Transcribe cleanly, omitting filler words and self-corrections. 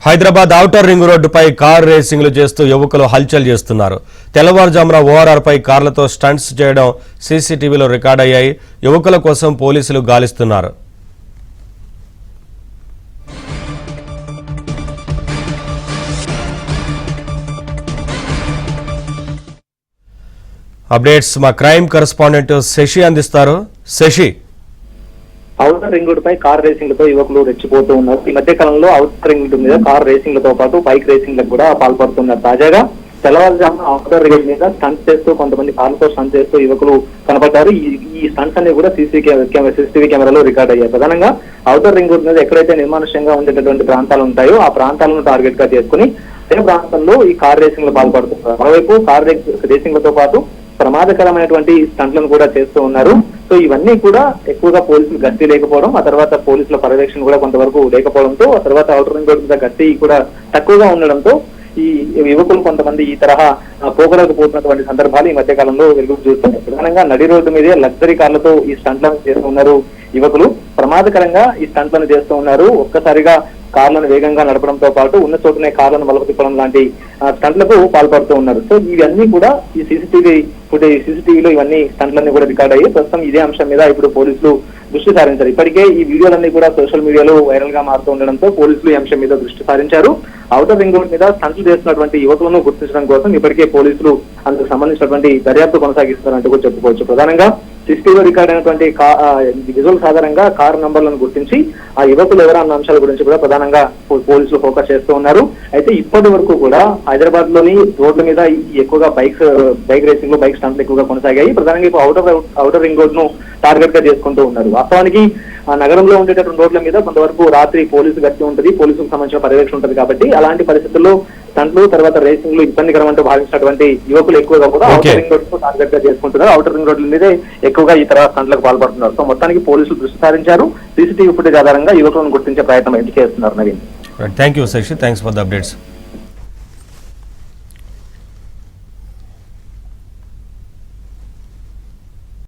Hyderabad outer ring రోడ్డుపై car రేసింగ్లు చేస్తూ యువకులు హల్చల్ చేస్తున్నారు. తెల్లవారుజామున ఓఆర్ఆర్ పై కార్లతో స్టంట్స్ చేయడం సీసీటీవీలో రికార్డయ్యాయి. యువకుల కోసం పోలీసులు గాలిస్తున్నారు. అప్డేట్స్ మా క్రైమ్ కరెస్పాండెంట్ శశి అందిస్తారు. శశి, ఔటర్ రింగ్ రోడ్ పై కార్ రేసింగ్లతో యువకులు రెచ్చిపోతూ ఉన్నారు. ఈ మధ్య కాలంలో ఔటర్ రింగ్ రోడ్ మీద కార్ రేసింగ్లతో పాటు బైక్ రేసింగ్లకు కూడా పాల్పడుతున్నారు. తాజాగా తెల్లవారుజామున ఔటర్ రింగ్ రోడ్ మీద స్టంట్ చేస్తూ కొంతమంది కార్లతో స్టంట్ చేస్తూ యువకులు కనపడ్డారు. ఈ స్టంట్స్ అన్ని కూడా సీసీటీవీ కెమెరాలో రికార్డ్ అయ్యాయి. ప్రధానంగా ఔటర్ రింగ్ రోడ్ మీద ఎక్కడైతే నిర్మానుష్యంగా ఉండేటటువంటి ప్రాంతాలు ఉంటాయో ఆ ప్రాంతాలను టార్గెట్ గా చేసుకుని అదే ప్రాంతంలో ఈ కార్ రేసింగ్ లో పాల్పడుతున్నారు. మరోవైపు కార్ రేసింగ్లతో పాటు ప్రమాదకరమైనటువంటి స్టంట్లను కూడా చేస్తూ ఉన్నారు. సో ఇవన్నీ కూడా ఎక్కువగా పోలీసులు గస్తీ లేకపోవడం, ఆ తర్వాత పోలీసుల పర్యవేక్షణ కూడా కొంతవరకు లేకపోవడంతో, ఆ తర్వాత ఔటర్ రింగ్ రోడ్ మీద గస్తీ కూడా తక్కువగా ఉండడంతో ఈ యువకులు కొంతమంది ఈ తరహా పోగలేకపోతున్నటువంటి సందర్భాలు ఈ మధ్య కాలంలో వెలుగు చూస్తున్నాయి. ప్రధానంగా నడి రోడ్డు మీదే లగ్జరీ కార్లతో ఈ స్టంట్లను చేస్తూ ఉన్నారు యువకులు. ప్రమాదకరంగా ఈ స్టంట్లను చేస్తూ ఉన్నారు. ఒక్కసారిగా కార్లను వేగంగా నడపడంతో పాటు ఉన్న చోటునే కార్లను మలుపు తిప్పడం లాంటి స్టంట్లకు పాల్పడుతూ ఉన్నారు. సో ఇవన్నీ కూడా ఈ సీసీటీవీలో ఇవన్నీ స్టంట్లన్నీ కూడా రికార్డ్ అయ్యి ప్రస్తుతం ఇదే అంశం మీద ఇప్పుడు పోలీసులు దృష్టి సారించారు. ఇప్పటికే ఈ వీడియోలన్నీ కూడా సోషల్ మీడియాలో వైరల్ గా మారుతూ ఉండడంతో పోలీసులు ఈ అంశం మీద దృష్టి సారించారు. ఔటర్ రింగ్ రోడ్ మీద స్టంట్లు చేస్తున్నటువంటి యువకులను గుర్తించడం కోసం ఇప్పటికే పోలీసులు అందుకు సంబంధించినటువంటి దర్యాప్తు కొనసాగిస్తున్నారంటూ కూడా చెప్పుకోవచ్చు. ప్రధానంగా సీసీటీవీలో రికార్డ్ అయినటువంటి విజువల్స్ ఆధారంగా కారు నంబర్లను గుర్తించి ఆ యువకులు ఎవరన్న అంశాల గురించి కూడా ప్రధానంగా పోలీసులు ఫోకస్ చేస్తూ ఉన్నారు. అయితే ఇప్పటి వరకు కూడా హైదరాబాద్ లోని రోడ్ల మీద ఎక్కువగా బైక్ రేసింగ్ బైక్ స్టంట్లు ఎక్కువగా కొనసాగాయి. ప్రధానంగా ఇప్పుడు ఔటర్ రింగ్ రోడ్ ను టార్గెట్ గా చేసుకుంటూ ఉన్నారు. వాస్తవానికి ఆ నగరంలో ఉండేటటువంటి రోడ్ల మీద కొంతవరకు రాత్రి పోలీసు గస్తీ ఉంటుంది, పోలీసులకు సంబంధించిన పర్యవేక్షణ ఉంటుంది. కాబట్టి అలాంటి పరిస్థితుల్లో స్టంట్లు తర్వాత రేసింగ్లు ఇబ్బందికరం అంటూ భావించినటువంటి యువకులు ఎక్కువగా కూడా ఔటర్ రింగ్ రోడ్ ను టార్గెట్ గా చేసుకుంటున్నారు. ఔటర్ రింగ్ రోడ్ల మీదే ఎక్కువగా ఈ తరహా స్టంట్లకు పాల్పడుతున్నారు. సో మొత్తానికి పోలీసులు దృష్టి సారించారు. సీసీటీవీ ఫుటేజ్ ఆధారంగా యువకులను గుర్తించే ప్రయత్నం చేస్తున్నారు. Naveen, thank you Shashi, thanks for the updates.